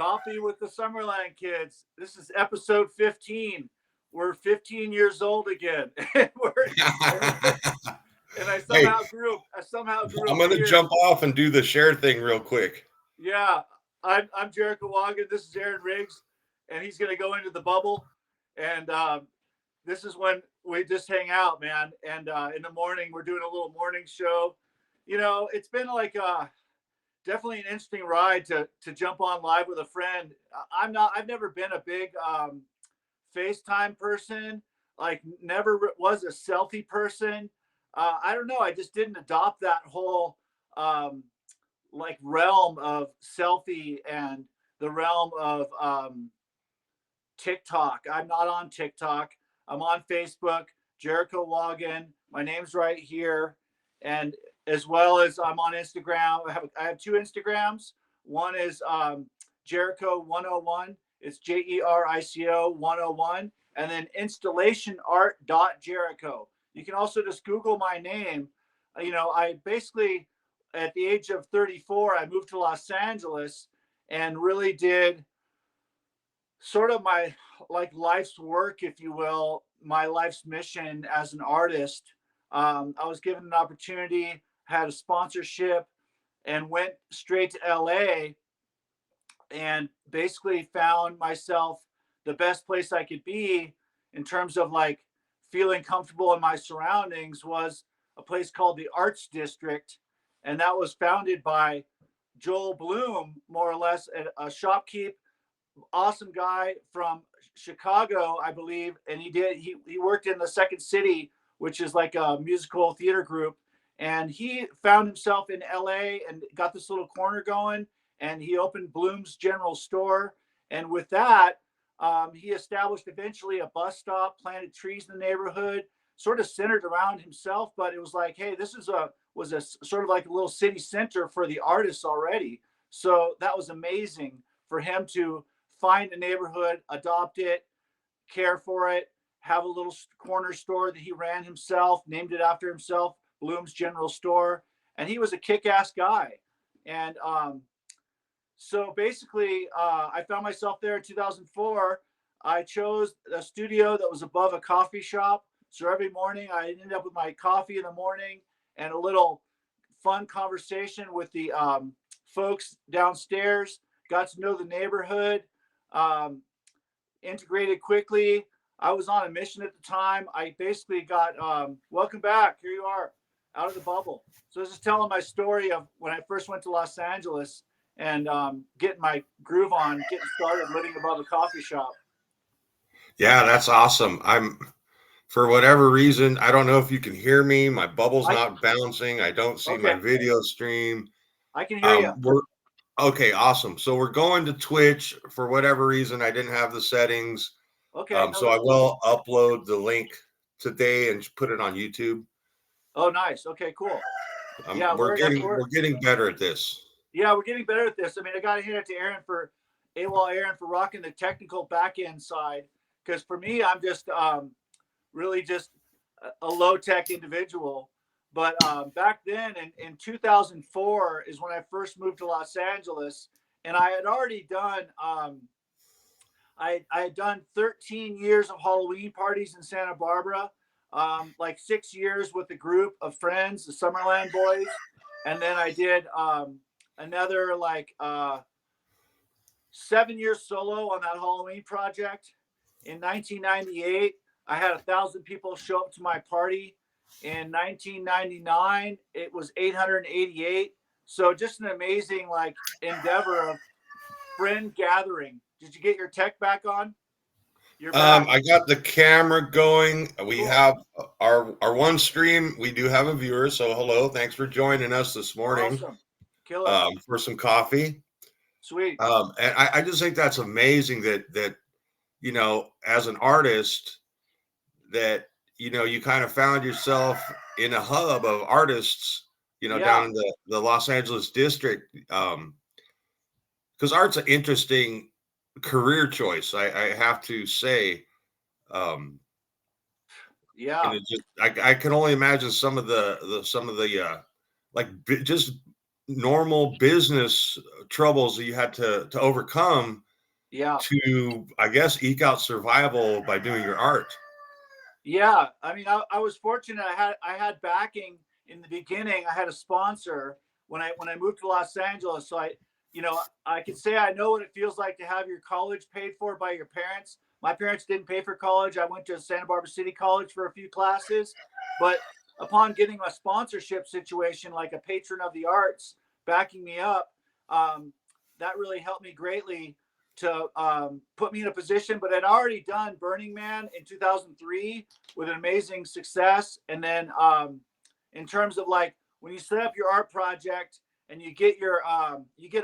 Coffee with the Summerland kids. This is episode 15. We're 15 years old again. and I Hey, somehow grew a I'm going to beard. jump off and do the share thing real quick. Yeah, I'm Jericho Wagon. This is Aaron Riggs, and he's gonna go into the bubble. And this is when we just hang out, man. And in the morning, we're doing a little morning show. It's been like definitely an interesting ride to jump on live with a friend. I've never been a big FaceTime person. Like, never was a selfie person. I don't know. I just didn't adopt that whole like realm of selfie and the realm of TikTok. I'm not on TikTok. I'm on Facebook, Jericho Login. My name's right here. And as well as I'm on Instagram. I have two Instagrams. One is Jericho 101. It's JERICO 101. And then installationart.jericho. You can also just Google my name. I basically, at the age of 34, I moved to Los Angeles and really did sort of my like life's work, if you will, my life's mission as an artist. I was given an opportunity, had a sponsorship, and went straight to LA and basically found myself the best place I could be in terms of like feeling comfortable in my surroundings was a place called the Arts District. And that was founded by Joel Bloom, more or less, a shopkeep, awesome guy from Chicago, I believe, and he worked in the Second City, which is like a musical theater group, and he found himself in LA and got this little corner going, and he opened Bloom's General Store, and with that, he established eventually a bus stop, planted trees in the neighborhood, sort of centered around himself, but it was like, hey, this was a sort of like a little city center for the artists already. So that was amazing for him to find a neighborhood, adopt it, care for it, have a little corner store that he ran himself, named it after himself, Bloom's General Store. And he was a kick-ass guy. And so basically, I found myself there in 2004. I chose a studio that was above a coffee shop. So every morning I ended up with my coffee in the morning and a little fun conversation with the folks downstairs, got to know the neighborhood, um, integrated quickly. I was on a mission at the time. I basically got, welcome back. Here you are, out of the bubble. So I was just telling my story of when I first went to Los Angeles and getting my groove on, getting started living above a coffee shop. Yeah, that's awesome. For whatever reason, I don't know if you can hear me. My bubble's I not bouncing. I don't see my Okay, video stream. I can hear you. We're okay, awesome. So we're going to Twitch. For whatever reason, I didn't have the settings. Okay, no, So I that's cool. will upload the link today and put it on YouTube. Oh, nice. Okay, cool. Yeah, We're getting better at this. we're getting better at this. I mean, I got to hand it to Aaron for AWOL Aaron for rocking the technical back end side. Because for me, I'm just really just a low tech individual. But back then in 2004 is when I first moved to Los Angeles, and I had already done I had done 13 years of Halloween parties in Santa Barbara, like 6 years with a group of friends, the Summerland boys, and then I did another like 7 years solo on that Halloween project. In 1998, I had 1,000 people show up to my party. In 1999, it was 888. So just an amazing like endeavor of friend gathering. Did you get your tech back on? You're back. I got the camera going. We Cool. have our one stream. We do have a viewer. So hello, thanks for joining us this morning Awesome. Killer. for some coffee. Sweet. And I just think that's amazing that as an artist, that you kind of found yourself in a hub of artists, down Yeah. in the Los Angeles district. Because art's an interesting career choice, I have to say. Um, and Yeah. it just I can only imagine some of the like just normal business troubles that you had to overcome Yeah. to, I guess, eke out survival by doing your art. Yeah, I mean, I was fortunate. I had backing in the beginning. I had a sponsor when I moved to Los Angeles. So I could say I know what it feels like to have your college paid for by your parents. My parents didn't pay for college. I went to Santa Barbara City College for a few classes, but upon getting a sponsorship situation like a patron of the arts backing me up, um, that really helped me greatly to put me in a position. But I'd already done Burning Man in 2003 with an amazing success. And then in terms of like when you set up your art project and you get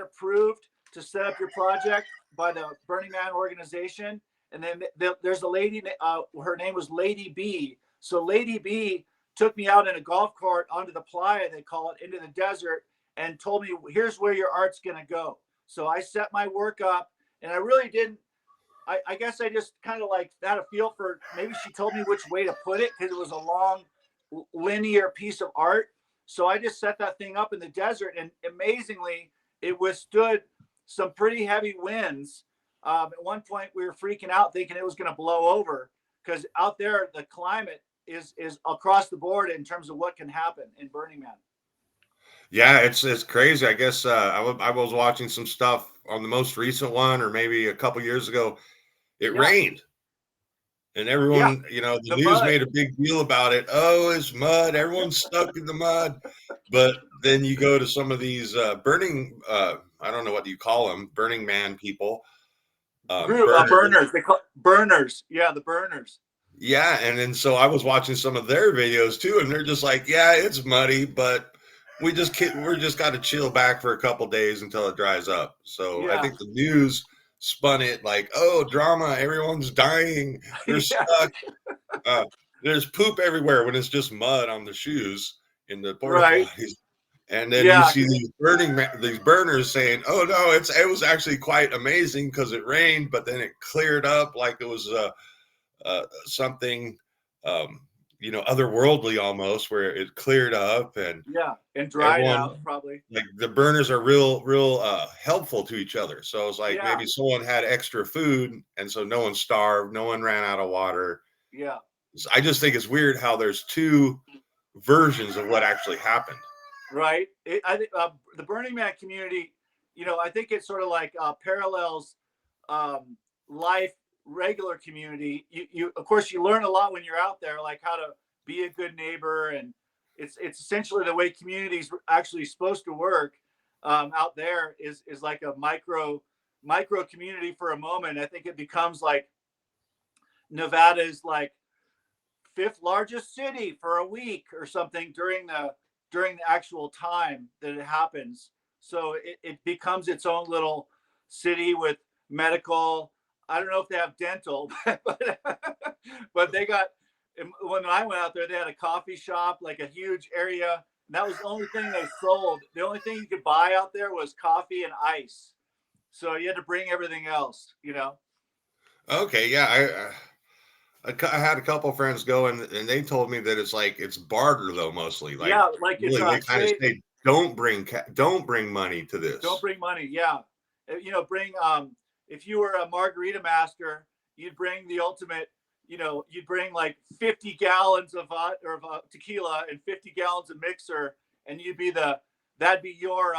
approved to set up your project by the Burning Man organization, and then there's a lady, her name was Lady B. So Lady B took me out in a golf cart onto the playa, they call it, into the desert, and told me, here's where your art's going to go. So I set my work up, and I really didn't. I guess I just kind of like had a feel for, maybe she told me which way to put it because it was a long linear piece of art. So I just set that thing up in the desert, and amazingly, it withstood some pretty heavy winds. At one point, we were freaking out, thinking it was going to blow over because out there the climate is across the board in terms of what can happen in Burning Man. Yeah, it's crazy. I guess I was watching some stuff on the most recent one, or maybe a couple years ago. It Yeah, rained, and yeah, everyone, the the news mud. made a big deal about it. Oh, it's mud. Everyone's stuck in the mud. But then you go to some of these burning, I don't know what you call them, Burning Man people, burners. Burners. They call burners. Yeah, the burners. Yeah, and then so I was watching some of their videos too, and they're just like, yeah, it's muddy, but we're just got to chill back for a couple days until it dries up. So I Yeah, think the news spun it like, oh, drama, everyone's dying, they're yeah, stuck. Uh, there's poop everywhere when it's just mud on the shoes in the porta right. potties. And then you Yeah, see these burners saying, "Oh no, it was actually quite amazing because it rained, but then it cleared up like it was something, um, otherworldly almost, where it cleared up and yeah, and dried everyone, out probably. like the burners are real helpful to each other. So it's like Yeah, maybe someone had extra food, and so no one starved, no one ran out of water. yeah, I just think it's weird how there's two versions of what actually happened. right. I think the Burning Man community, I think it sort of like parallels um, life regular community. You of course you learn a lot when you're out there, like how to be a good neighbor, and it's essentially the way communities actually supposed to work. Out there is like a micro community for a moment. I think it becomes like Nevada's like fifth largest city for a week or something during the actual time that it happens. So it becomes its own little city with medical. I don't know if they have dental, but they got. When I went out there, they had a coffee shop, like a huge area. And that was the only thing they sold. The only thing you could buy out there was coffee and ice. So you had to bring everything else. Okay, yeah, I had a couple of friends go, and they told me that it's barter though, mostly. Like Yeah, like it's really, they kind of trade. say don't bring money to Don't this. bring money. Yeah, bring if you were a margarita master, you'd bring the ultimate. You'd bring like 50 gallons of tequila and 50 gallons of mixer, and that'd be your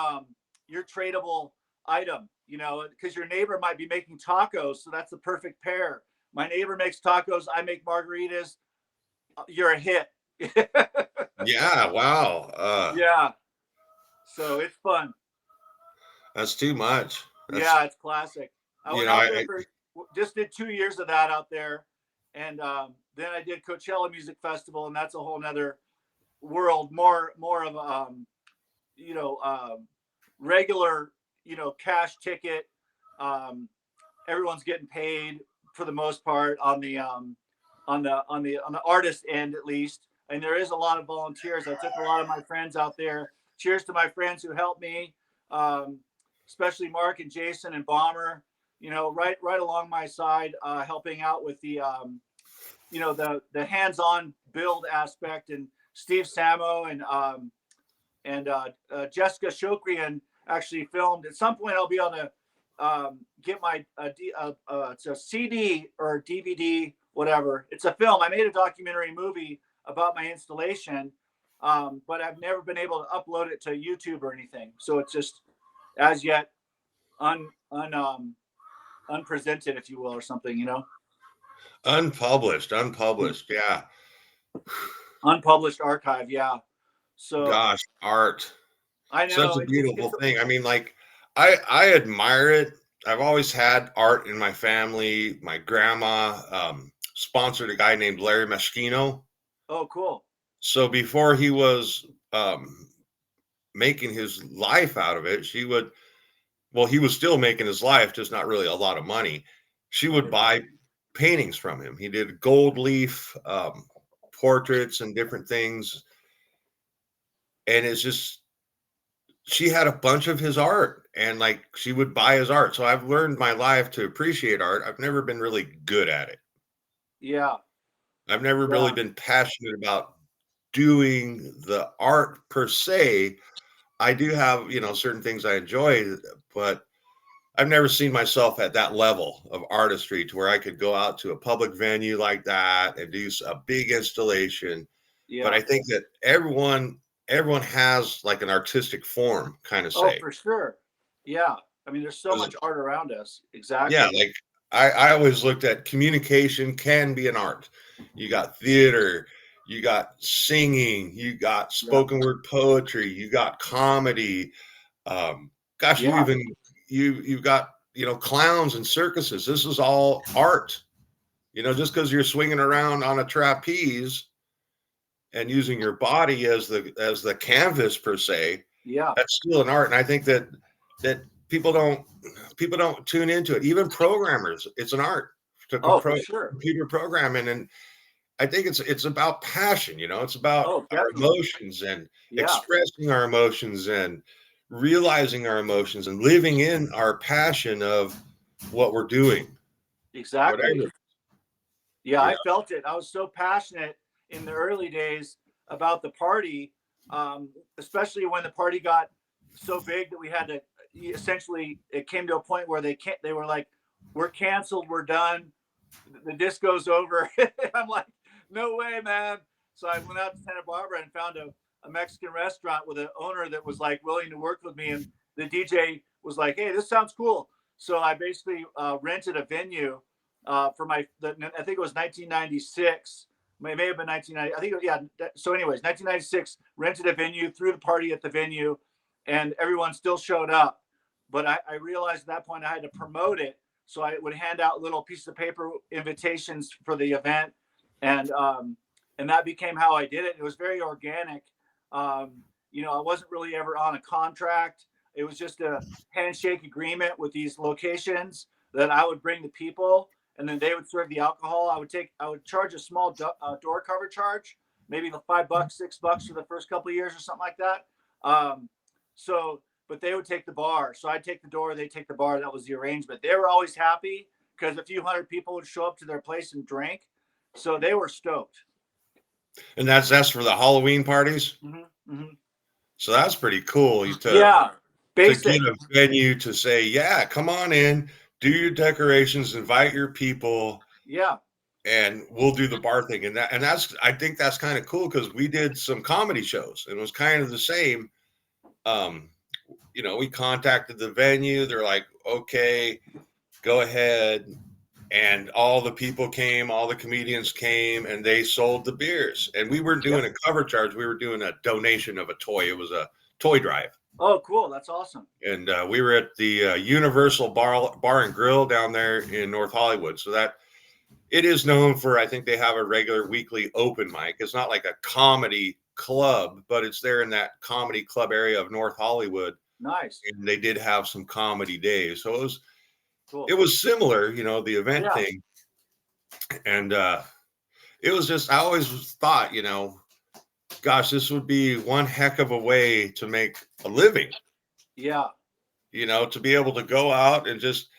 tradable item. Because your neighbor might be making tacos, so that's the perfect pair. My neighbor makes tacos, I make margaritas. You're a hit. Yeah, wow. Yeah, so it's fun. That's too much. That's Yeah, it's classic. I you went know, out there for just did 2 years of that out there, and then I did Coachella Music Festival, and that's a whole nother world. More of you know regular cash ticket. Um, Everyone's getting paid for the most part on the artist end at least, and there is a lot of volunteers. I took a lot of my friends out there. Cheers to my friends who helped me, um, especially Mark and Jason and Bomber. Right along my side, helping out with the hands-on build aspect, and Steve Samo Jessica Shokrian actually filmed. At some point, I'll be able to get my it's a CD or DVD, whatever. It's a film. I made a documentary movie about my installation, but I've never been able to upload it to YouTube or anything. So it's just as yet unpresented, if you will, or something. Unpublished. Yeah. Unpublished archive. Yeah. So Gosh, art. I Such know a beautiful it's thing. I mean, like, I admire it. I've always had art in my family. My grandma sponsored a guy named Larry Meschino. oh cool. So before he was making his life out of it, he was still making his life, just not really a lot of money. She would buy paintings from him. He did gold leaf portraits and different things. And it's just, she had a bunch of his art, and like she would buy his art. So I've learned my life to appreciate art. I've never been really good at it. Yeah. I've never really Yeah. been passionate about doing the art per se. I do have, certain things I enjoy, but I've never seen myself at that level of artistry to where I could go out to a public venue like that and do a big installation. But Yeah. I think that everyone has like an artistic form, kind of Oh, say. for sure. Yeah. I mean, there's so 'Cause, much art around us. yeah, Exactly. like I always looked at communication can be an art. You got theater, you got singing, you got Yeah. spoken word poetry, you got comedy. Um, gosh, Yeah. you've got clowns and circuses. This is all art. Just because you're swinging around on a trapeze and using your body as the canvas per se, Yeah. that's still an art. And I think that people don't tune into it. Even programmers, it's an art to Oh, for sure. computer programming. And I think it's about passion. It's about Oh, our definitely. emotions and Yeah. expressing our emotions and realizing our emotions and living in our passion of what we're doing, Exactly. whatever. Yeah, You I know, felt it. I was so passionate in the early days about the party, especially when the party got so big that we had to essentially. It came to a point where they can't. They were like, "We're canceled. We're done. The disco's over." I'm like, "No way, man!" So I went out to Santa Barbara and found a Mexican restaurant with an owner that was like willing to work with me, and the DJ was like, "Hey, this sounds cool." So I basically rented a venue I think it was 1996. It may have been 1990. I think, yeah. So, anyways, 1996, rented a venue, threw the party at the venue, and everyone still showed up. But I realized at that point I had to promote it. So I would hand out little pieces of paper invitations for the event. And that became how I did it. It was very organic. I wasn't really ever on a contract. It was just a handshake agreement with these locations that I would bring the people, and then they would serve the alcohol. I would charge a small door cover charge, maybe the $5, $6 for the first couple of years or something like that. Um, but they would take the bar. So I'd take the door, they take the bar. That was the arrangement. They were always happy because a few hundred people would show up to their place and drink. So they were stoked. and that's for the Halloween parties. Mm-hmm. So that's pretty cool. Yeah, To basic. get a venue to say, yeah, come on in, do your decorations, invite your people, Yeah. and we'll do the bar thing. And I think that's kind of cool because we did some comedy shows and it was kind of the same. Um, we contacted the venue. They're like, okay, go ahead. And all the people came, all the comedians came, and they sold the beers. And we weren't doing Yep. a cover charge. We were doing a donation of a toy. It was a toy drive. Oh, cool. That's awesome. And we were at the Universal Bar and Grill down there in North Hollywood. So that it is known for, I think they have a regular weekly open mic. It's not like a comedy club, but it's there in that comedy club area of North Hollywood. Nice. And they did have some comedy days. So Cool. it was similar, the event Yeah. thing. And it was just, I always thought, gosh, this would be one heck of a way to make a living. Yeah. To be able to go out and just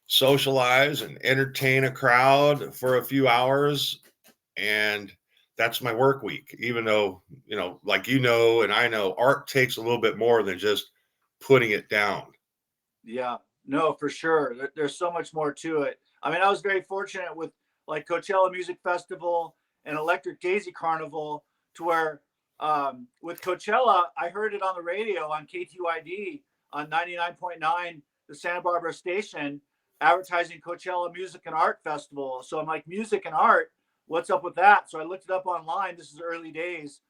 socialize and entertain a crowd for a few hours and that's my work week. Even though, like, and I know art takes a little bit more than just putting it down. Yeah, no, for sure. There's so much more to it. I mean, I was very fortunate with like Coachella Music Festival and Electric Daisy Carnival to where with Coachella, I heard it on the radio on KTYD on 99.9, the Santa Barbara station, advertising Coachella Music and Art Festival. So I'm like, music and art, what's up with that? So I looked it up online. This is early days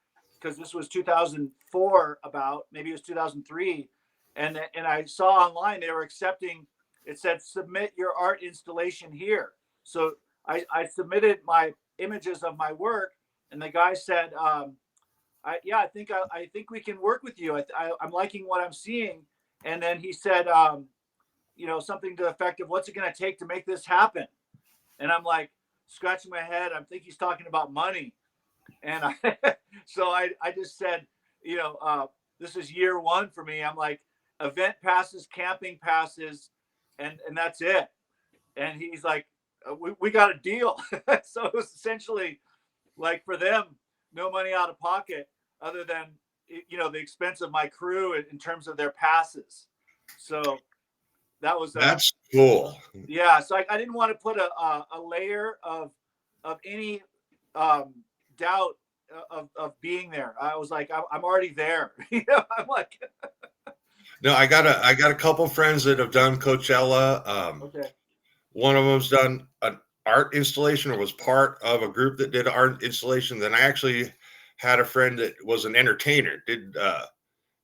because this was 2004, about maybe it was 2003, and I saw online they were accepting. It said submit your art installation here. So I submitted my images of my work, and the guy said, I think we can work with you. I'm liking what I'm seeing. And then he said, something to the effect of, what's it going to take to make this happen? And I'm like scratching my head. I think he's talking about money. And I just said, this is year one for me. I'm like, event passes, camping passes, and that's it. And he's like, we got a deal. So it was essentially like for them, no money out of pocket other than, the expense of my crew in terms of their passes. So that was, That's cool. yeah. So I didn't want to put a layer of any doubt of being there. I was like, I'm already there. I'm like, No, I got a couple friends that have done Coachella. okay. One of them's done an art installation or was part of a group that did art installation. Then I actually had a friend that was an entertainer,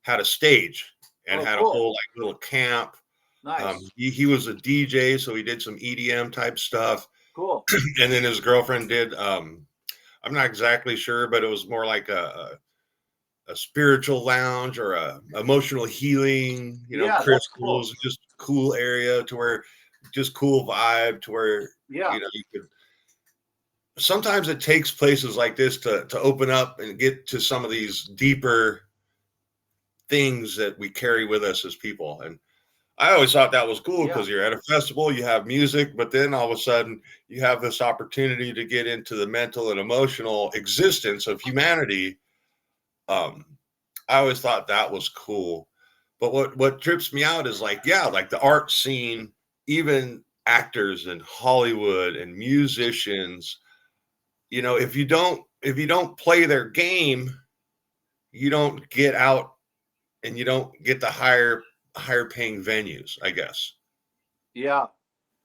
had a stage and Oh, had a cool. whole like little camp. Nice. He was a DJ, so he did some EDM type stuff. Cool. And then his girlfriend did. I'm not exactly sure, but it was more like a spiritual lounge or a emotional healing, Yeah, that's cool. crystals, just cool area to where just cool vibe to where, Yeah. you could, sometimes it takes places like this to open up and get to some of these deeper things that we carry with us as people. And I always thought that was cool because you're at a festival, you have music, but then all of a sudden you have this opportunity to get into the mental and emotional existence of humanity. I always thought that was cool. But what trips me out is like, yeah, like the art scene, even actors in Hollywood and musicians, if you don't play their game, you don't get out and you don't get the higher paying venues, I guess. Yeah.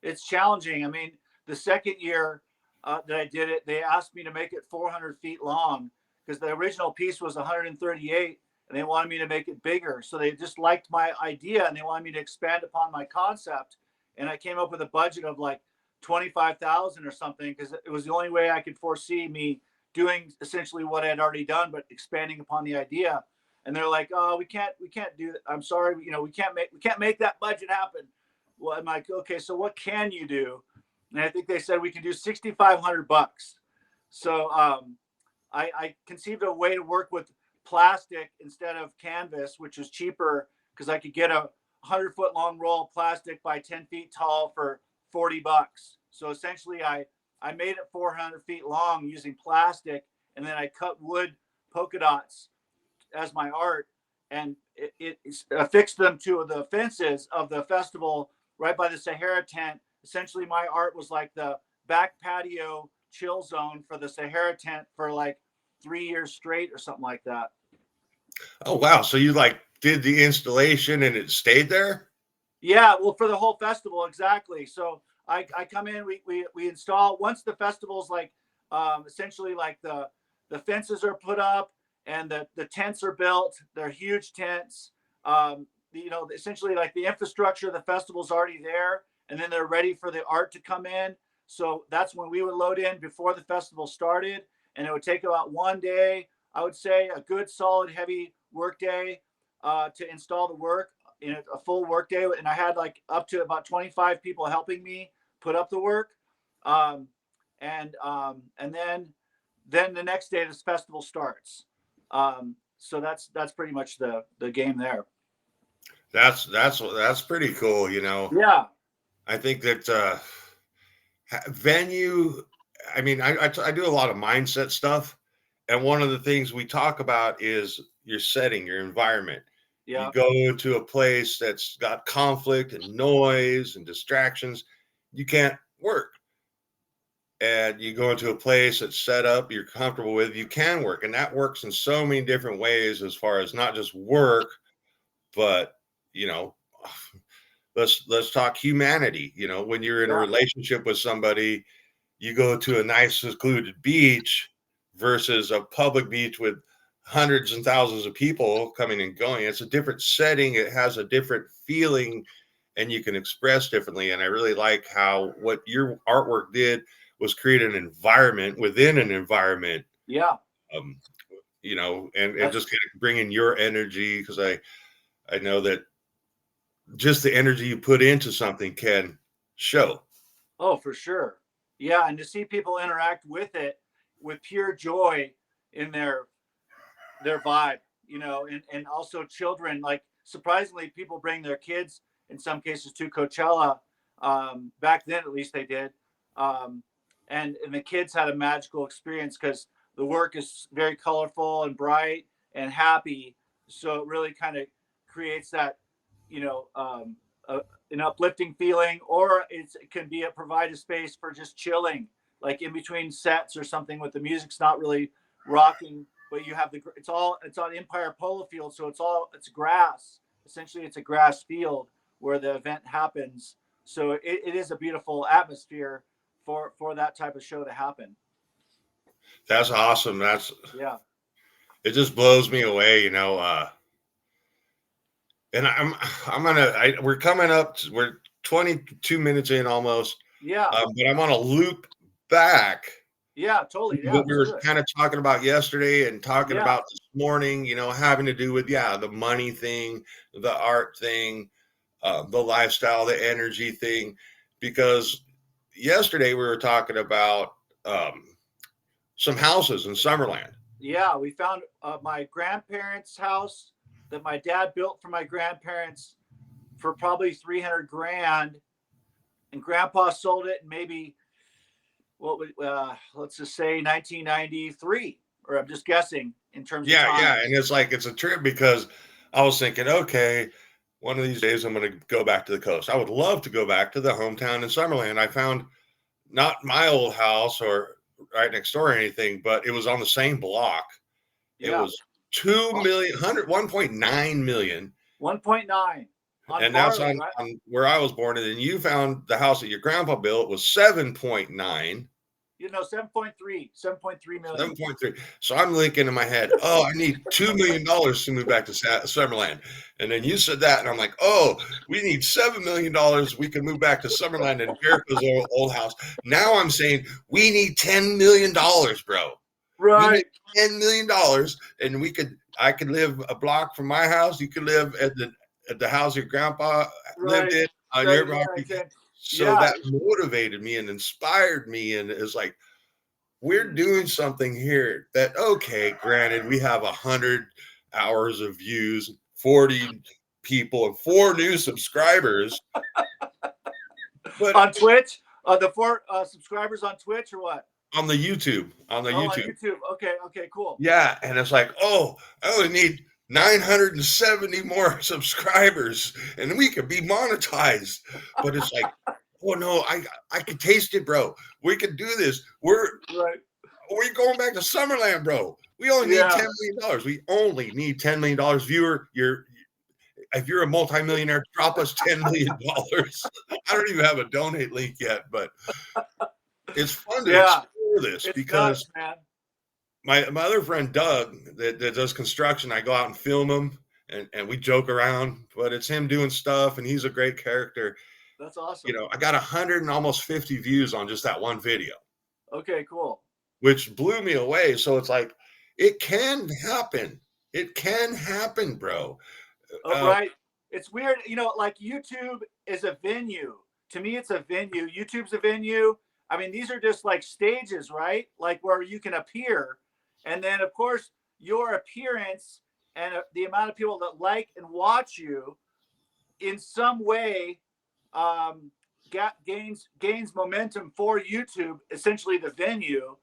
It's challenging. I mean, the second year that I did it, they asked me to make it 400 feet long because the original piece was 138 and they wanted me to make it bigger. So they just liked my idea and they wanted me to expand upon my concept. And I came up with a budget of like 25,000 or something because it was the only way I could foresee me doing essentially what I had already done, but expanding upon the idea. And they're like, "Oh, we can't do that. I'm sorry, we can't make that budget happen." Well, I'm like, "Okay, so what can you do?" And I think they said we can do $6,500. So I conceived a way to work with plastic instead of canvas, which is cheaper because I could get a 100-foot long roll of plastic by 10 feet tall for $40. So essentially, I made it 400 feet long using plastic, and then I cut wood polka dots as my art, and it affixed them to the fences of the festival right by the Sahara tent. Essentially, my art was like the back patio chill zone for the Sahara tent for like 3 years straight or something like that. Oh wow. So you like did the installation and it stayed there? Yeah, well, for the whole festival, exactly. So I come in, we install once the festival's like essentially like the fences are put up and the tents are built. They're huge tents. Essentially like the infrastructure of the festival's already there, and then they're ready for the art to come in. So that's when we would load in before the festival started, and it would take about one day. I would say a good solid heavy work day to install the work in a full work day, and I had like up to about 25 people helping me put up the work, um, and then the next day this festival starts. So that's pretty much the game there. That's pretty cool. Yeah, I think that venue. I mean, I do a lot of mindset stuff, And one of the things we talk about is your setting, your environment. You Yeah. go to a place that's got conflict and noise and distractions, you can't work. And you go into a place that's set up, you're comfortable with, you can work. And that works in so many different ways, as far as not just work, but you know, let's talk humanity. When you're in a Yeah. relationship with somebody, you go to a nice secluded beach versus a public beach with hundreds and thousands of people coming and going. It's a different setting, it has a different feeling, and you can express differently. And I really like how what your artwork did was create an environment within an environment. Yeah. um, and That's just kind of bring in your energy, because I know that just the energy you put into something can show. Oh, for sure. Yeah, and to see people interact with it with pure joy in their vibe, and also children. Like surprisingly, people bring their kids in some cases to Coachella. Back then, at least they did, and the kids had a magical experience because the work is very colorful and bright and happy. So it really kind of creates that, you know, um, a, an uplifting feeling, or it can be provide a space for just chilling, like in between sets or something, with the music's not really rocking, but you have it's on Empire Polo Field, so it's grass. Essentially, it's a grass field where the event happens. So it is a beautiful atmosphere for that type of show to happen. That's awesome. Yeah, It just blows me away. And we're coming up, we're 22 minutes in almost. yeah, But I'm on a loop back yeah, to totally. Yeah, what we let's were do it. kind of talking about yesterday and talking Yeah, about this morning, having to do with, yeah, the money thing, the art thing, the lifestyle, the energy thing. Because yesterday we were talking about um, some houses in Summerland. yeah. We found my grandparents' house that my dad built for my grandparents for probably 300 grand, and Grandpa sold it in maybe let's just say 1993, or I'm just guessing in terms of Yeah, yeah. time. And it's like, it's a trip, because I was thinking, okay, one of these days I'm going to go back to the coast. I would love to go back to the hometown in Summerland. I found not my old house or right next door or anything, but it was on the same block. It Yeah, was 2 million, 1.9 million. 1.9 on And that's Farley, on, right? on where I was born. And then you found the house that your grandpa built was 7.9. 7.3, 7.3 million. 7.3. So I'm thinking in my head, oh, I need $2 million to move back to Summerland. And then you said that, and I'm like, oh, we need $7 million. We can move back to Summerland and Jericho's old house. Now I'm saying we need $10 million, bro. We need Right, $10 million, and I could live a block from my house. You could live at the house your grandpa lived right. in on your Right, yeah, I property. can. So Yeah, that motivated me and inspired me, and it's like, we're doing something here that, okay, granted, we have 100 hours of views, 40 people, and 4 new subscribers, but on Twitch. The four subscribers on Twitch or what? on the YouTube, on the Oh, on YouTube, YouTube. Okay, okay, cool. yeah. And it's like, oh, I only need 970 more subscribers and we could be monetized. But it's like, oh no, I could taste it, bro. We could do this. Right. We're going back to Summerland, bro. We only need Yeah. $10 million. We only need $10 million. Viewer, if you're a multimillionaire, drop us $10 million. I don't even have a donate link yet, but it's fun to Yeah. explore this, It's because nuts, man. my other friend Doug that does construction, I go out and film him, and we joke around, but it's him doing stuff, and he's a great character. That's awesome. I got 100 and almost 50 views on just that one video, Okay, cool. which blew me away. So it's like, it can happen. It can happen, bro. Oh, Uh, right. It's weird, like YouTube is a venue. To me, it's a venue. YouTube's a venue. I mean, these are just like stages, right? Like where you can appear. And then, of course, your appearance and the amount of people that like and watch you in some way gains momentum for YouTube, essentially the venue.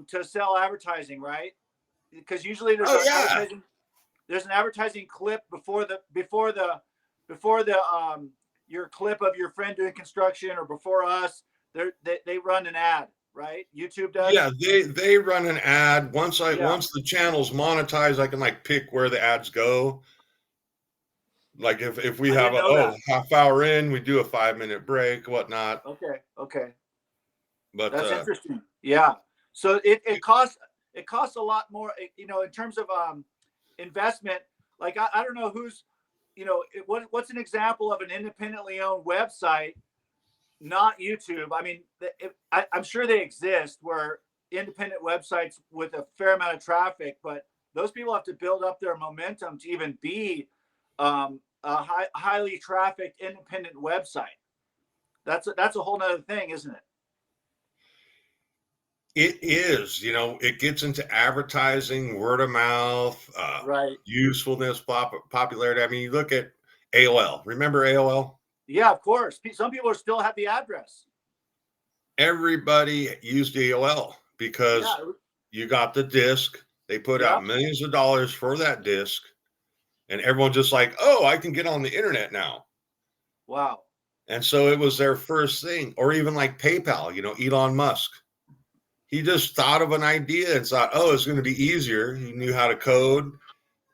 to sell advertising, right? Because usually Oh yeah, there's an advertising clip before the your clip of your friend doing construction, or before us. They run an ad, right? YouTube does. yeah. They run an ad. Yeah, Once the channel's monetized, I can like pick where the ads go. Like if we I have didn't a know that. half hour in, we do a 5 minute break, whatnot. Okay, okay. But That's interesting. Yeah. So it costs a lot more, in terms of investment. Like I don't know who's, what's an example of an independently owned website, not YouTube. I mean, I'm sure they exist, where independent websites with a fair amount of traffic, but those people have to build up their momentum to even be highly trafficked independent website. That's a whole nother thing, isn't it? it is, it gets into advertising, word of mouth, Right. usefulness, popularity. I mean, you look at AOL. Remember AOL? Yeah, of course. Some people still have the address. Everybody used AOL Yeah. because you got the disc. They put out Yep. millions of dollars for that disc, and everyone just like, oh, I can get on the internet now. Wow. And so it was their first thing. Or even like PayPal, Elon Musk. He just thought of an idea and thought, oh, it's going to be easier. He knew how to code,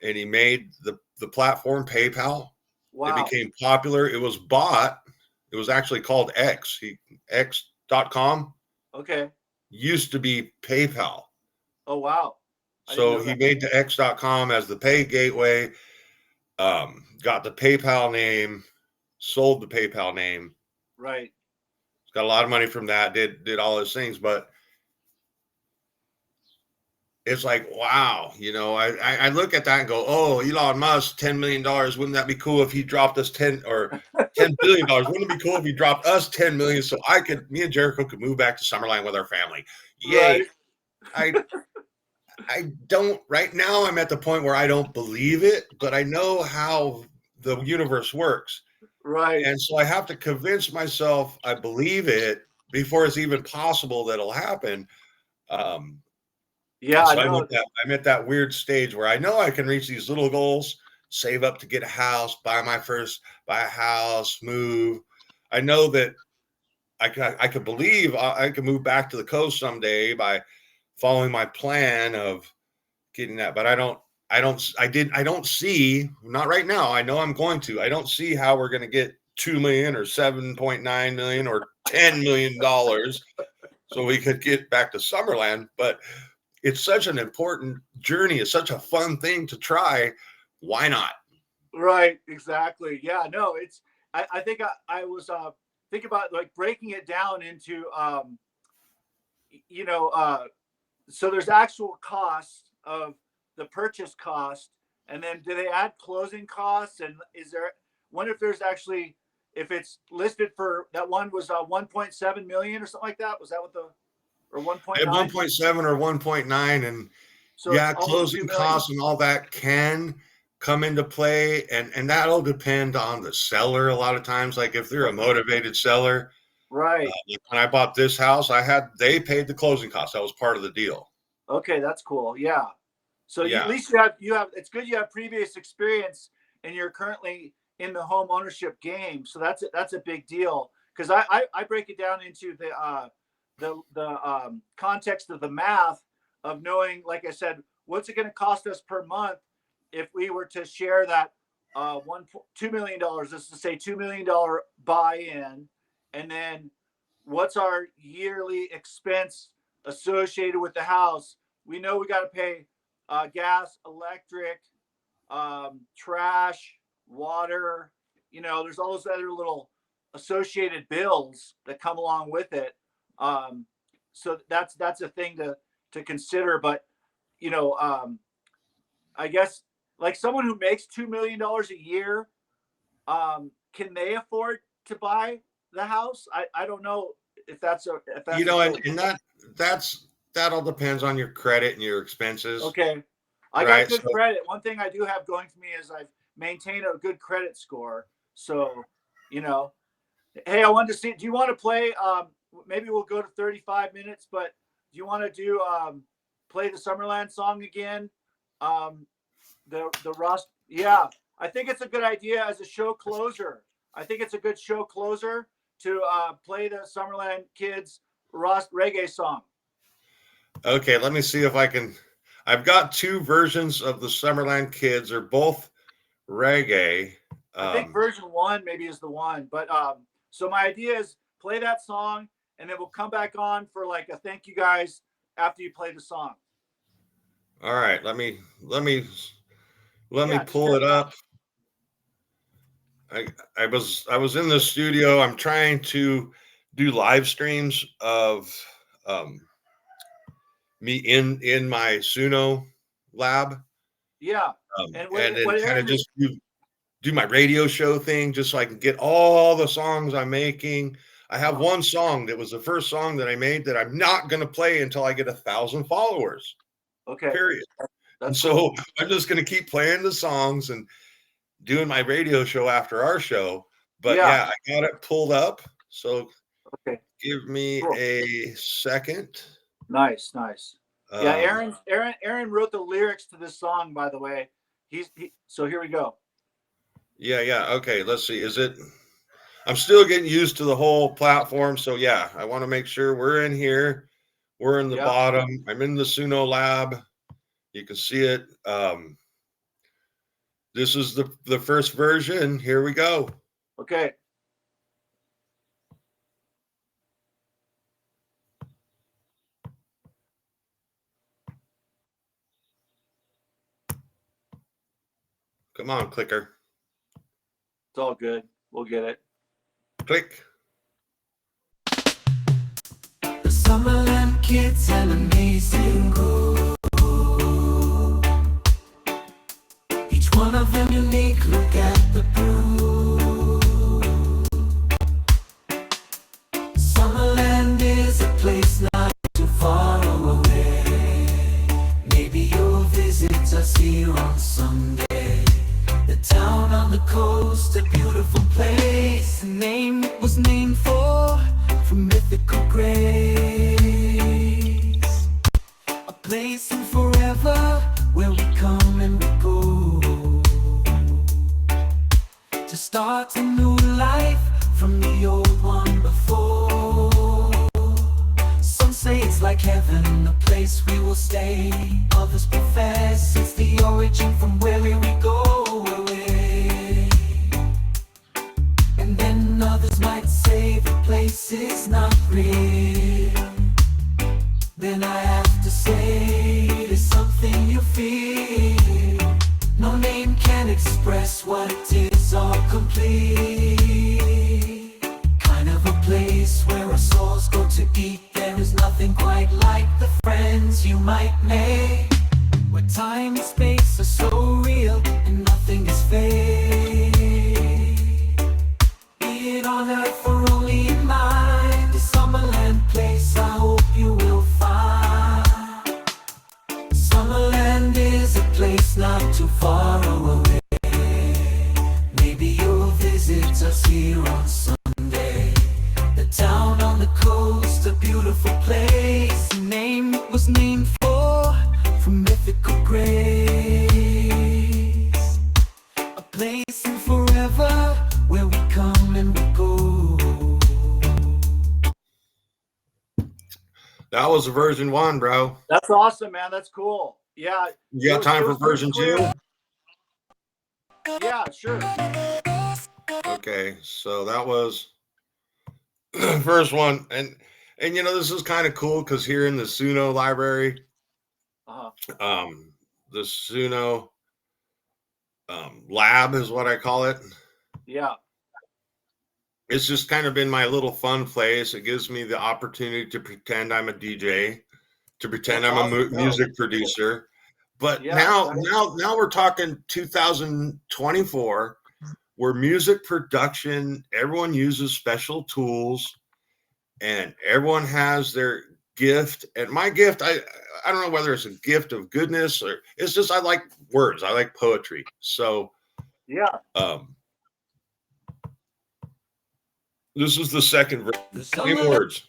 and he made the platform PayPal. It Wow. became popular. It was bought. It was actually called X. X.com Okay. used to be PayPal. Oh, wow. I didn't So know he that. made the X.com as the pay gateway, got the PayPal name, sold the PayPal name, Right. got a lot of money from that, did all those things. But it's like, wow, I look at that and go, oh, Elon Musk, $10 million. Wouldn't that be cool if he dropped us 10 billion dollars? Wouldn't it be cool if he dropped us 10 million so me and Jericho could move back to Summerland with our family? Yay. Right. I I don't right now. I'm at the point where I don't believe it, but I know how the universe works. Right. And so I have to convince myself I believe it before it's even possible that it'll happen. Um, Yeah, I so know. I'm at that weird stage where I know I can reach these little goals, save up to get a house, buy a house, move. I know that I could believe I could move back to the coast someday by following my plan of getting that, but I don't see, not right now. I know I'm going to. I don't see how we're going to get 2 million or 7.9 million or $10 million so we could get back to Summerland. But it's such an important journey. It's such a fun thing to try. Why not? Right. Exactly. Yeah. No, I think I was thinking about like breaking it down into, you know, so there's actual costs of the purchase cost, and then do they add closing costs? And is there, wonder if there's actually, if it's listed for, that one was 1.7 million or something like that. Was that what the, or At 1.9? 1.7 or 1.9, and So it's yeah, almost 2 closing million. costs and all that can come into play, and that'll depend on the seller a lot of times. Like if they're a motivated seller, Right. when I bought this house, they paid the closing costs. That was part of the deal. Okay, that's cool. Yeah. So at Yeah. least you have it's good you have previous experience, and you're currently in the home ownership game. So that's a big deal, because I break it down into the context of the math of knowing, like I said, what's it going to cost us per month if we were to share that $2 million, let's just say $2 million buy-in, and then what's our yearly expense associated with the house. We know we got to pay gas, electric, trash, water. There's all those other little associated bills that come along with it. So that's a thing to consider. But I guess, like someone who makes $2 million a year, can they afford to buy the house? I don't know if that's the case. And that all depends on your credit and your expenses, Okay. I got right? good So credit. One thing I do have going for me is I've maintained a good credit score. So, you know, hey, I wanted to see, do you want to play? Maybe we'll go to 35 minutes, but you want to do play the Summerland song again? Um, the Rust. Yeah, I think it's a good idea as a show closer. I think it's a good show closer to play the Summerland Kids Rust reggae song. Okay, let me see if I can. I've got two versions of the Summerland Kids. They're both reggae. I think version one maybe is the one, but so my idea is play that song, and then we'll come back on for like a thank you guys after you play the song. All right, let me Yeah, pull it up. I was in the studio. I'm trying to do live streams of me in my Suno lab. Yeah, And what then kind of area? just do my radio show thing just so I can get all the songs I'm making. I have one song that was the first song that I made that I'm not going to play until I get 1,000 followers. Okay, Period. And that's so cool. I'm just going to keep playing the songs and doing my radio show after our show. But Yeah. yeah, I got it pulled up. So Okay. give me Cool. a second. Nice. Yeah, Um, Aaron wrote the lyrics to this song, by the way. So here we go. yeah. Okay, let's see. Is it? I'm still getting used to the whole platform. So yeah, I want to make sure we're in here. We're in the Yeah. bottom. I'm in the Suno lab. You can see it. This is the first version. Here we go. Okay. Come on, clicker. It's all good. We'll get it. Click. The Summerland Kids, an amazing group. Each one of them unique, look at the proof. Summerland is a place not too far away. Maybe you'll visit us here on Sunday. The town on the coast, a beautiful place. The name it was named for, from mythical grace. A place in forever, where we come and we go, to start a new life from the old one before. Some say it's like heaven, a place we will stay. Others profess it's the origin from where we go away. And then others might say the place is not real. Then I have to say it is something you feel. No name can express what it is or complete. Kind of a place where our souls go to eat. There is nothing quite like the friends you might make, where time and space are so real and nothing is fake. Be it on earth or only in mind, the Summerland place I hope you will find. Summerland is a place not too far away. Maybe you'll visit us here on Sunday. The town on the coast, a beautiful place. The name it was named for, from mythical grace. A place in forever, where we come and we go. That was version 1, bro. That's awesome, man. That's cool. Yeah. You got time for version 2? Yeah, sure. Okay, so that was the first one, and you know this is kind of cool because here in the Suno library, the Suno lab is what I call it. Yeah. It's just kind of been my little fun place. It gives me the opportunity to pretend I'm a DJ, to pretend I'm a music producer. But now we're talking 2024, where music production, everyone uses special tools, and everyone has their gift. And my gift, I don't know whether it's a gift of goodness or it's just I like words. I like poetry. So yeah. This is the second version. Same words.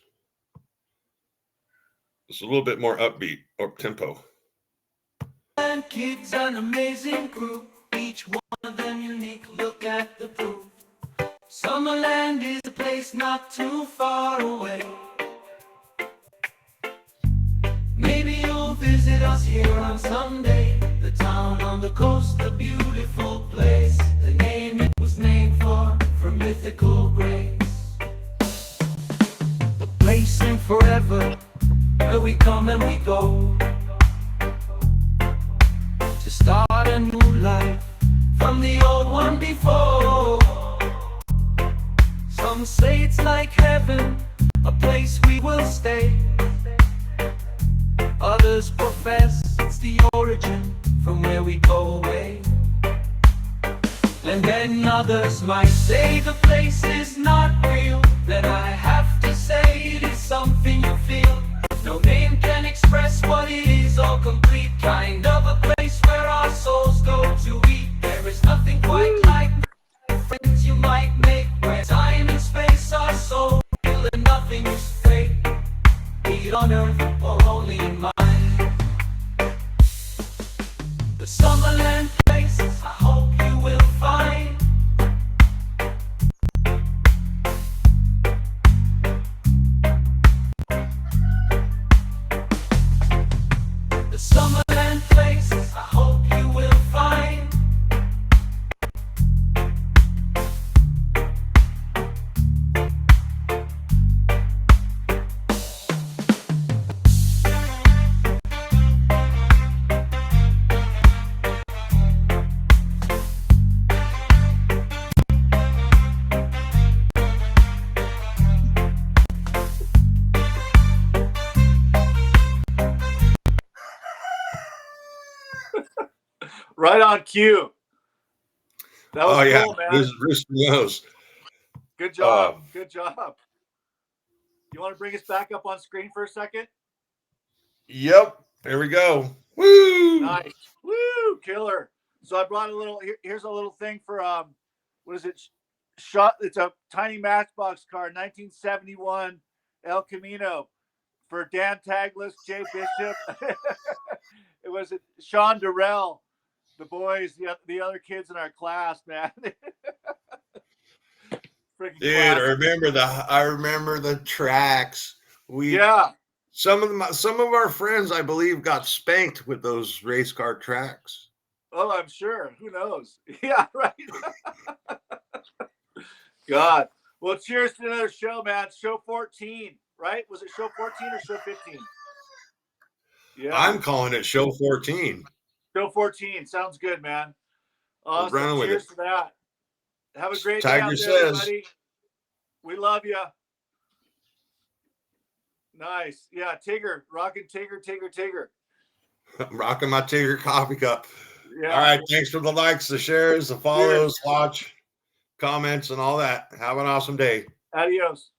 It's a little bit more upbeat or tempo. And kids, an amazing crew, each one of them unique, look at the proof. Summerland is a place not too far away. Maybe you'll visit us here on Sunday. The town on the coast, a beautiful place. The name it was named for mythical grace. A place in forever, where we come and we go, to start a new life from the old one before. Some say it's like heaven, a place we will stay. Others profess it's the origin from where we go away. And then others might say the place is not real. Then I have to say it is something you feel. No name can express what it is, all complete. Kind of a place where our souls go to eat. There is nothing quite like friends you might make, where time and space are so real and nothing is fake, be it on earth or only in mind. The Summerland place, I hope you will find. The Summerland place, I hope you will find. Right on cue. That was cool, man. This is Rooster knows. Good job. Good job. You want to bring us back up on screen for a second? Yep. There we go. Woo! Nice. Woo! Killer. So I brought a little. Here's a little thing for what is it? Shot. It's a tiny Matchbox car, 1971 El Camino, for Dan Taglis, Jay Bishop. It was Sean Durrell, the boys, the other kids in our class, man. Dude, classic. I remember the tracks. Yeah. Some of our friends, I believe, got spanked with those race car tracks. Oh, I'm sure. Who knows? Yeah, right. God. Well, cheers to another show, man. Show 14, right? Was it show 14 or show 15? Yeah. I'm calling it show 14. Show 14. Sounds good, man. Awesome. We're running with cheers it. to that. Have a great Tiger day out there, says. everybody. We love you. Nice. Yeah, Tigger. Rocking Tigger. I'm rocking my Tigger coffee cup. Yeah. All right. Thanks for the likes, the shares, the follows, watch, comments, and all that. Have an awesome day. Adios.